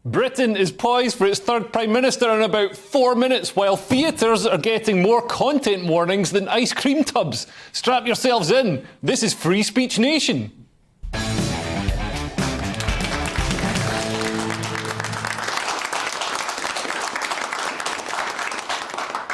Britain is poised for its third Prime Minister in about 4 minutes, while theatres are getting more content warnings than ice cream tubs. Strap yourselves in. This is Free Speech Nation.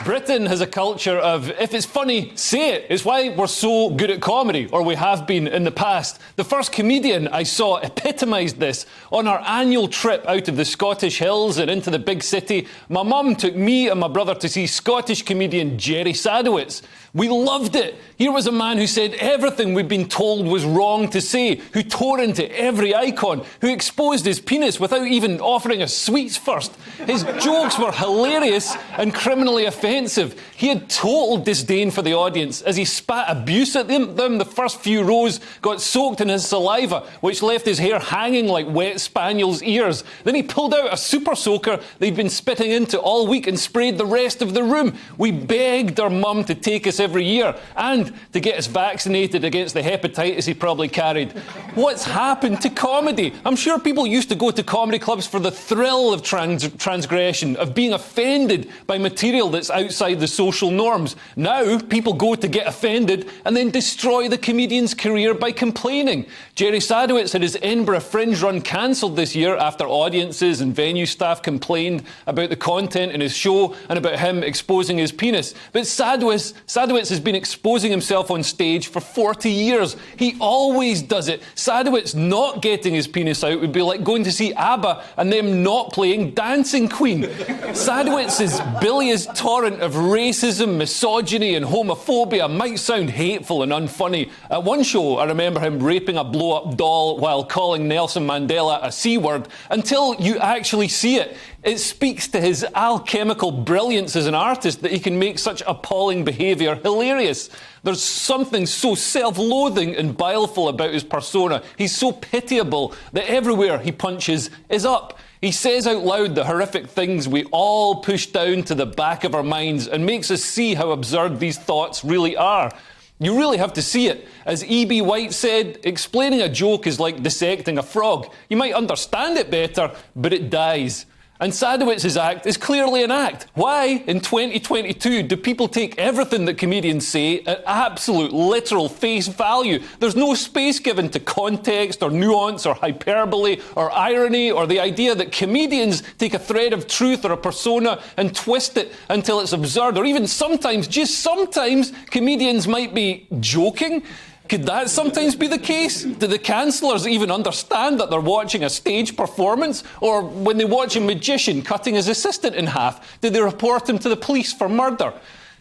Britain has a culture of, if it's funny, say it. It's why we're so good at comedy, or we have been in the past. The first comedian I saw epitomised this. On our annual trip out of the Scottish hills and into the big city, my mum took me and my brother to see Scottish comedian Jerry Sadowitz. We loved it. Here was a man who said everything we'd been told was wrong to say, who tore into every icon, who exposed his penis without even offering us sweets first. His jokes were hilarious and criminally offensive. He had total disdain for the audience. As he spat abuse at them, the first few rows got soaked in his saliva, which left his hair hanging like wet spaniel's ears. Then he pulled out a super soaker they'd been spitting into all week and sprayed the rest of the room. We begged our mum to take us every year and to get us vaccinated against the hepatitis he probably carried. What's happened to comedy? I'm sure people used to go to comedy clubs for the thrill of transgression, of being offended by material that's outside the social norms. Now, people go to get offended and then destroy the comedian's career by complaining. Jerry Sadowitz had his Edinburgh Fringe run cancelled this year after audiences and venue staff complained about the content in his show and about him exposing his penis. But Sadowitz has been exposing himself on stage for 40 years. He always does it. Sadowitz not getting his penis out would be like going to see ABBA and them not playing Dancing Queen. Sadowitz's bilious torrent of racism, misogyny and homophobia might sound hateful and unfunny. At one show, I remember him raping a blow-up doll while calling Nelson Mandela a C-word. Until you actually see it, it speaks to his alchemical brilliance as an artist that he can make such appalling behaviour hilarious. There's something so self-loathing and bileful about his persona. He's so pitiable that everywhere he punches is up. He says out loud the horrific things we all push down to the back of our minds and makes us see how absurd these thoughts really are. You really have to see it. As E.B. White said, explaining a joke is like dissecting a frog. You might understand it better, but it dies. And Sadowitz's act is clearly an act. Why, in 2022, do people take everything that comedians say at absolute, literal face value? There's no space given to context or nuance or hyperbole or irony or the idea that comedians take a thread of truth or a persona and twist it until it's absurd. Or even sometimes, just sometimes, comedians might be joking. Could that sometimes be the case? Do the cancellors even understand that they're watching a stage performance? Or when they watch a magician cutting his assistant in half, do they report him to the police for murder?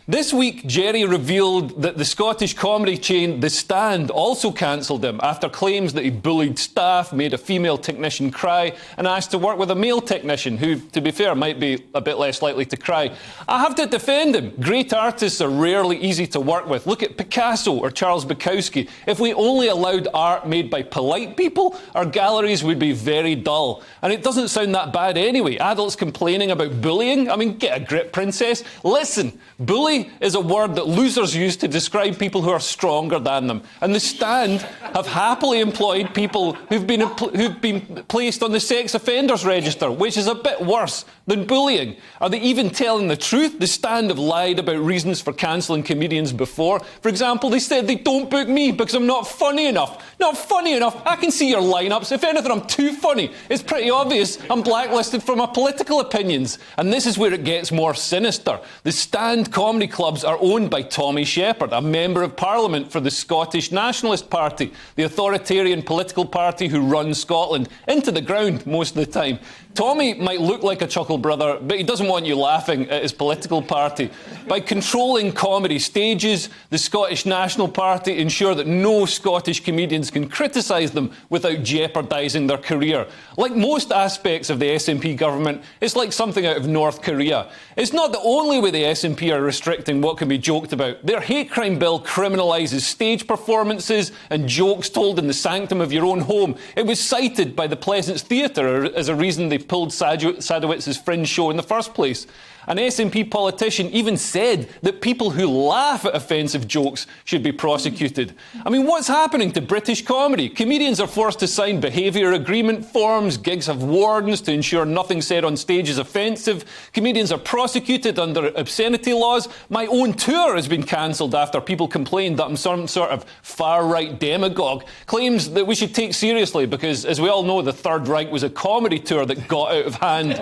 This week, Jerry revealed that the Scottish comedy chain The Stand also cancelled him after claims that he bullied staff, made a female technician cry, and asked to work with a male technician who, to be fair, might be a bit less likely to cry. I have to defend him. Great artists are rarely easy to work with. Look at Picasso or Charles Bukowski. If we only allowed art made by polite people, our galleries would be very dull. And it doesn't sound that bad anyway. Adults complaining about bullying? I mean, get a grip, princess. Listen, bully is a word that losers use to describe people who are stronger than them. And The Stand have happily employed people who've been placed on the sex offenders register, which is a bit worse than bullying. Are they even telling the truth? The Stand have lied about reasons for cancelling comedians before. For example, they said they don't book me because I'm not funny enough. Not funny enough? I can see your lineups. If anything, I'm too funny. It's pretty obvious I'm blacklisted for my political opinions. And this is where it gets more sinister. The Stand comedy clubs are owned by Tommy Shepherd, a member of Parliament for the Scottish Nationalist Party, the authoritarian political party who runs Scotland into the ground most of the time. Tommy might look like a chuckle brother, but he doesn't want you laughing at his political party. By controlling comedy stages, the Scottish National Party ensure that no Scottish comedians can criticise them without jeopardising their career. Like most aspects of the SNP government, it's like something out of North Korea. It's not the only way the SNP are restricting what can be joked about. Their hate crime bill criminalises stage performances and jokes told in the sanctum of your own home. It was cited by the Pleasance Theatre as a reason they pulled Sadowitz's Fringe show in the first place. An SNP politician even said that people who laugh at offensive jokes should be prosecuted. I mean, what's happening to British comedy? Comedians are forced to sign behaviour agreement forms, gigs have wardens to ensure nothing said on stage is offensive, comedians are prosecuted under obscenity laws. My own tour has been cancelled after people complained that I'm some sort of far-right demagogue. Claims that we should take seriously because, as we all know, the Third Reich was a comedy tour that got out of hand.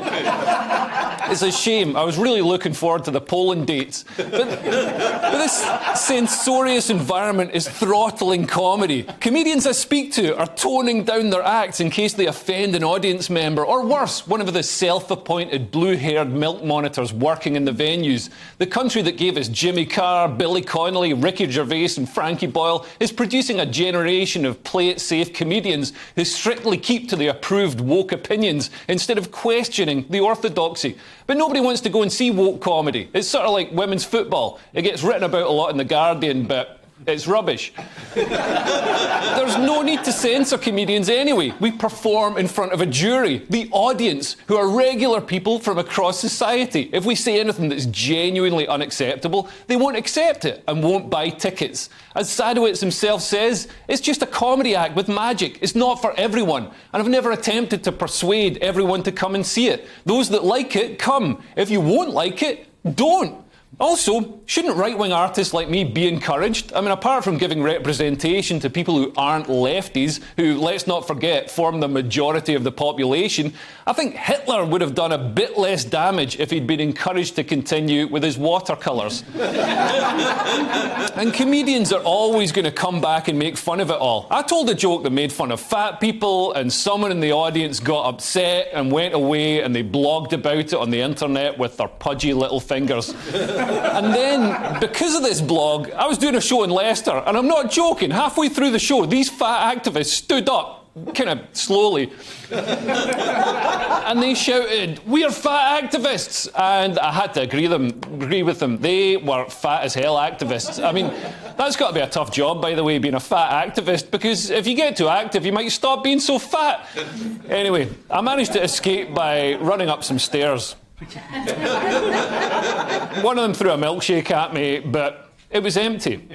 It's a shame. I was really looking forward to the Poland dates. But this censorious environment is throttling comedy. Comedians I speak to are toning down their acts in case they offend an audience member, or worse, one of the self-appointed blue-haired milk monitors working in the venues. The country that gave us Jimmy Carr, Billy Connolly, Ricky Gervais and Frankie Boyle is producing a generation of play-it-safe comedians who strictly keep to the approved woke opinions instead of questioning the orthodoxy. But nobody wants to go and see woke comedy. It's sort of like women's football. It gets written about a lot in The Guardian, but it's rubbish. There's no need to censor comedians anyway. We perform in front of a jury, the audience, who are regular people from across society. If we say anything that's genuinely unacceptable, they won't accept it and won't buy tickets. As Sadowitz himself says, it's just a comedy act with magic. It's not for everyone. And I've never attempted to persuade everyone to come and see it. Those that like it, come. If you won't like it, don't. Also, shouldn't right-wing artists like me be encouraged? I mean, apart from giving representation to people who aren't lefties, who, let's not forget, form the majority of the population, I think Hitler would have done a bit less damage if he'd been encouraged to continue with his watercolours. And comedians are always going to come back and make fun of it all. I told a joke that made fun of fat people, and someone in the audience got upset and went away, and they blogged about it on the internet with their pudgy little fingers. And then, because of this blog, I was doing a show in Leicester, and I'm not joking, halfway through the show, these fat activists stood up, kind of slowly, and they shouted, "We're fat activists!" And I had to agree with them. They were fat as hell activists. I mean, that's got to be a tough job, by the way, being a fat activist, because if you get too active, you might stop being so fat. Anyway, I managed to escape by running up some stairs. One of them threw a milkshake at me, but it was empty.